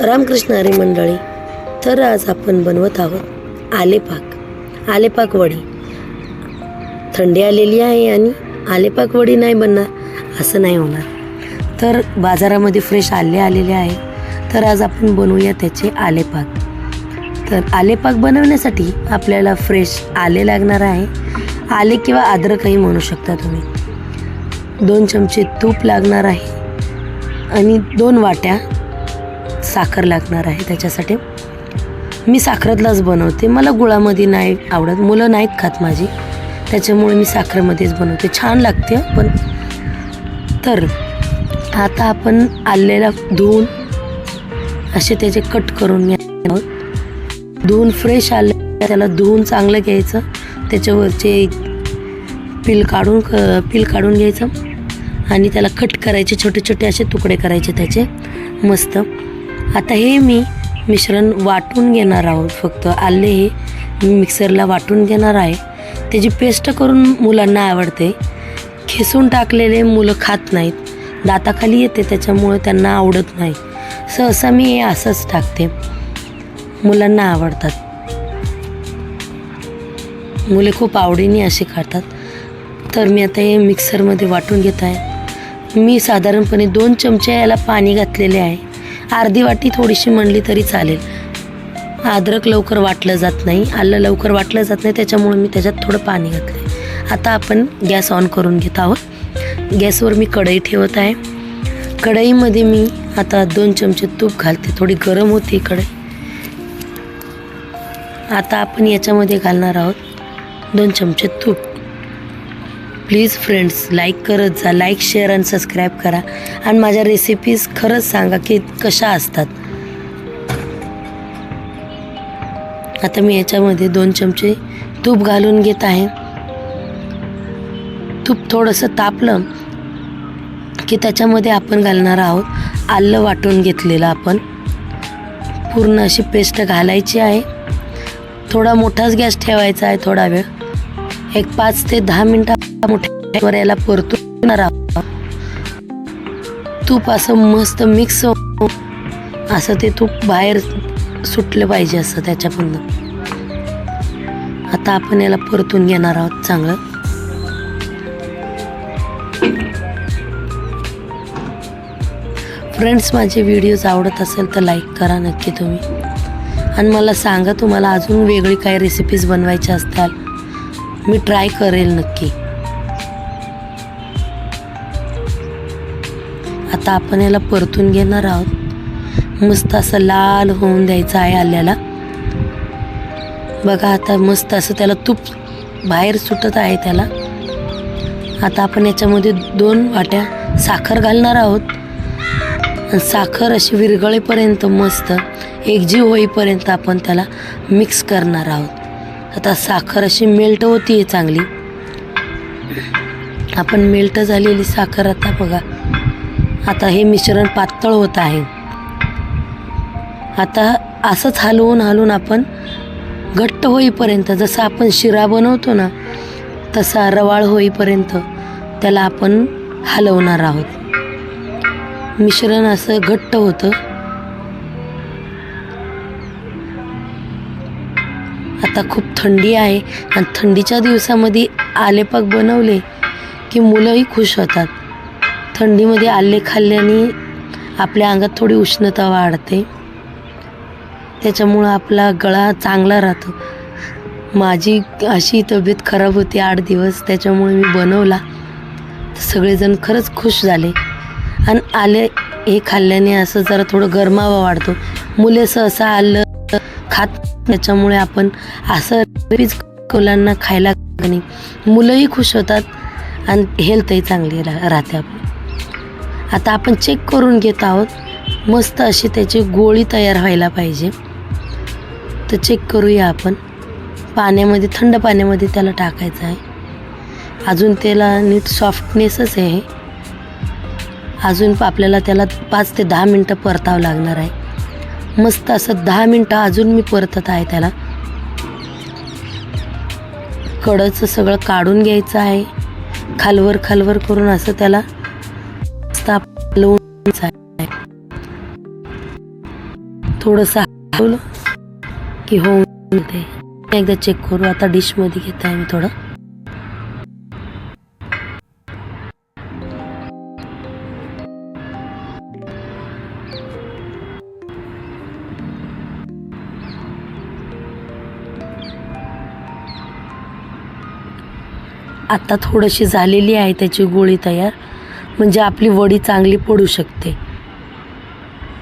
रामकृष्ण हरी मंडळी. तर आज आपण बनवत आहोत आलेपाक वडी. थंडी आलेली आहे आणि आलेपाक वडी नाही बनणार असं नाही होणार. तर बाजारामध्ये फ्रेश आले आलेले आहे. तर आज आपण बनवूया त्याचे आलेपाक. तर आलेपाक बनवण्यासाठी आपल्याला फ्रेश आले लागणार आहे. आले किंवा अद्रकही म्हणू शकता तुम्ही. 2 चमचे तूप लागणार आहे आणि 2 वाट्या साखर लागणार आहे. त्याच्यासाठी मी साखरेतलाच बनवते. मला गुळामध्ये नाही आवडत, मुलं नाहीत खात माझी, त्याच्यामुळे मी साखरेमध्येच बनवते. छान लागते पण. तर आता आपण आलेला धुवून असे त्याचे कट करून घ्या. धुवून फ्रेश आले त्याला धुवून चांगलं घ्यायचं. त्याच्यावरचे पील काढून घ्यायचं आणि त्याला कट करायचे. छोटे छोटे असे तुकडे करायचे त्याचे मस्त. आता हे मी मिश्रण वाटून घेणार आहोत. फक्त आले हे मी मिक्सरला वाटून घेणार आहे. त्याची पेस्ट करून मुलांना आवडते. खिसून टाकलेले मुलं खात नाहीत, दाताखाली येते, त्याच्यामुळे त्यांना आवडत नाही. सहसा मी हे असंच टाकते, मुलांना आवडतात. मुले खूप आवडीने असे खातात. तर मी आता हे मिक्सरमध्ये वाटून घेत आहे. मी साधारणपणे 2 चमचे याला पाणी घातलेले आहे. अर्धी वाटी थोडीशी म्हणली तरी चालेल. अद्रक लवकर वाटलं जात नाही, आलं लवकर वाटलं जात नाही, त्याच्यामुळे मी त्याच्यात थोडं पाणी घातलं आहे. आता आपण गॅस ऑन करून घेत आहोत. गॅसवर मी कढई ठेवत आहे. कढईमध्ये मी आता 2 चमचे तूप घालते. थोडी गरम होती कढई. आता आपण याच्यामध्ये घालणार आहोत 2 चमचे तूप. प्लीज फ्रेंड्स लाईक करत जा. लाईक, शेअर आणि सबस्क्राईब करा. आणि माझ्या रेसिपीज खरंच सांगा की कशा असतात. आता मी याच्यामध्ये 2 चमचे तूप घालून घेत आहे. तूप थोडंसं तापलं की त्याच्यामध्ये आपण घालणार आहोत आलं वाटून घेतलेलं. आपण पूर्ण अशी पेस्ट घालायची आहे. थोडा मोठाच गॅस ठेवायचा आहे. थोडा वेळ, एक 5 ते 10 मिनटं मोठ्यावर याला परतून आहोत. तूप असं मस्त मिक्स असं ते तूप बाहेर सुटलं पाहिजे असं त्याच्यामधनं. आता आपण याला परतून घेणार आहोत चांगलं. फ्रेंड्स, माझे व्हिडिओज आवडत असेल तर लाईक करा नक्की तुम्ही. आणि मला सांगा तुम्हाला अजून वेगळी काही रेसिपीज बनवायच्या असतात, मी ट्राय करेल नक्की. आता आपण याला परतून घेणार आहोत. मस्त असं लाल होऊन द्यायचं आहे आल्याला. बघा आता मस्त असं त्याला तूप बाहेर सुटत आहे त्याला. आता आपण याच्यामध्ये 2 वाट्या साखर घालणार आहोत. साखर अशी विरघळेपर्यंत मस्त एकजीव होईपर्यंत आपण त्याला मिक्स करणार आहोत. आता साखर अशी मेल्ट होती आहे चांगली. आपण मेल्ट झालेली साखर आता बघा. आता हे मिश्रण पातळ होत आहे. आता असंच हलवून आपण घट्ट होईपर्यंत, जसं आपण शिरा बनवतो ना तसा रवाळ होईपर्यंत त्याला आपण हलवणार आहोत. मिश्रण असं घट्ट होतं. आता खूप थंडी आहे आणि थंडीच्या दिवसामध्ये आलेपाक बनवले की मुलंही खुश होतात. थंडीमध्ये आले खाल्ल्याने आपल्या अंगात थोडी उष्णता वाढते, त्याच्यामुळं आपला गळा चांगला राहतो. माझी अशी तब्येत खराब होती 8 दिवस, त्याच्यामुळे मी बनवला. सगळेजण खरंच खुश झाले. आणि आले हे खाल्ल्याने असं जरा थोडं गरमावा वाढतो. मुले सहसा आलं खात, त्याच्यामुळे आपण असं मुलांना खायला नाही, मुलंही खुश होतात आणि हेल्थही चांगली राहते आपली. आता आपण चेक करून घेत आहोत. मस्त अशी त्याची गोळी तयार व्हायला पाहिजे. तर चेक करूया आपण. पाण्यामध्ये, थंड पाण्यामध्ये त्याला टाकायचं आहे. अजून त्याला नीट सॉफ्टनेसच आहे. अजून आपल्याला त्याला 5 ते 10 मिनटं परतावं लागणार आहे. मस्त असं 10 मिनटं अजून मी परतत आहे त्याला. कडचं सगळं काढून घ्यायचं आहे. खालवर करून असं त्याला हलवून घ्यायचं आहे. थोडंसं हलवलं की होऊन ते एकदा चेक करू. आता डिशमध्ये घेत आहे मी थोडं. आता थोडीशी झालेली आहे त्याची गोळी तयार, म्हणजे आपली वडी चांगली पडू शकते.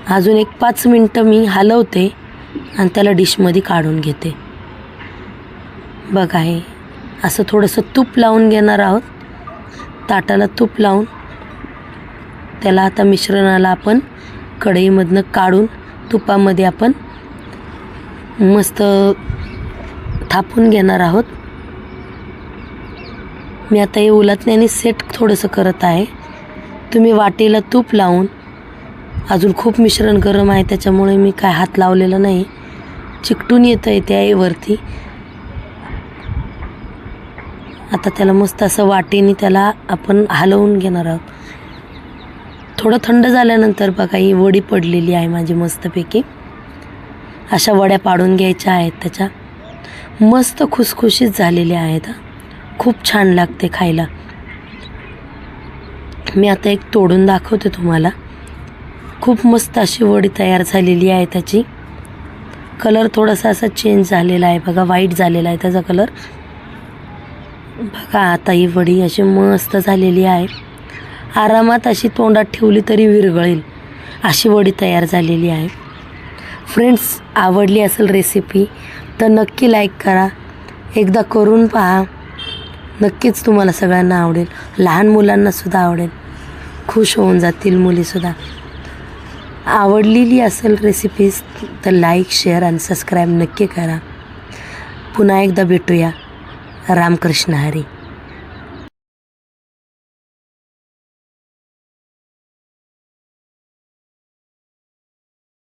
अजून एक 5 मिनटं मी हलवते आणि त्याला डिशमध्ये काढून घेते. बघा हे असं थोडंसं तूप लावून घेणार आहोत. ताटाला तूप लावून त्याला आता मिश्रणाला आपण कढईमधनं काढून तुपामध्ये आपण मस्त थापून घेणार आहोत. मी आता हे उलटण्याने सेट थोडंसं करत आहे. तुम्ही वाटीला तूप लावून, अजून खूप मिश्रण गरम आहे त्याच्यामुळे मी काय हात लावलेला नाही, चिकटून येतं आहे त्या वरती. आता त्याला मस्त असं वाटीने त्याला आपण हलवून घेणार आहोत. थोडं थंड झाल्यानंतर बघा ही वडी पडलेली आहे माझी मस्तपैकी. अशा वड्या पाडून घ्यायच्या आहेत. त्याच्या मस्त खुसखुशीत झालेल्या आहेत. खूप छान लागते खायला. मी आता एक तोडून दाखवते तुम्हाला. खूप मस्त अशी वडी तयार झालेली आहे. त्याची कलर थोडासा असा चेंज झालेला आहे बघा, व्हाईट झालेला आहे त्याचा कलर. बघा आता ही वडी अशी मस्त झालेली आहे. आरामात अशी तोंडात ठेवली तरी विरघळेल अशी वडी तयार झालेली आहे. फ्रेंड्स, आवडली असेल रेसिपी तर नक्की लाईक करा, एकदा करून पहा. नक्कीच तुम्हाला सगळ्यांना आवडेल. लहान मुलांनासुद्धा आवडेल, खुश होऊन जातील मुलीसुद्धा. आवडलेली असेल रेसिपीज तर लाईक, शेअर आणि सबस्क्राईब नक्की करा. पुन्हा एकदा भेटूया. रामकृष्ण हरी.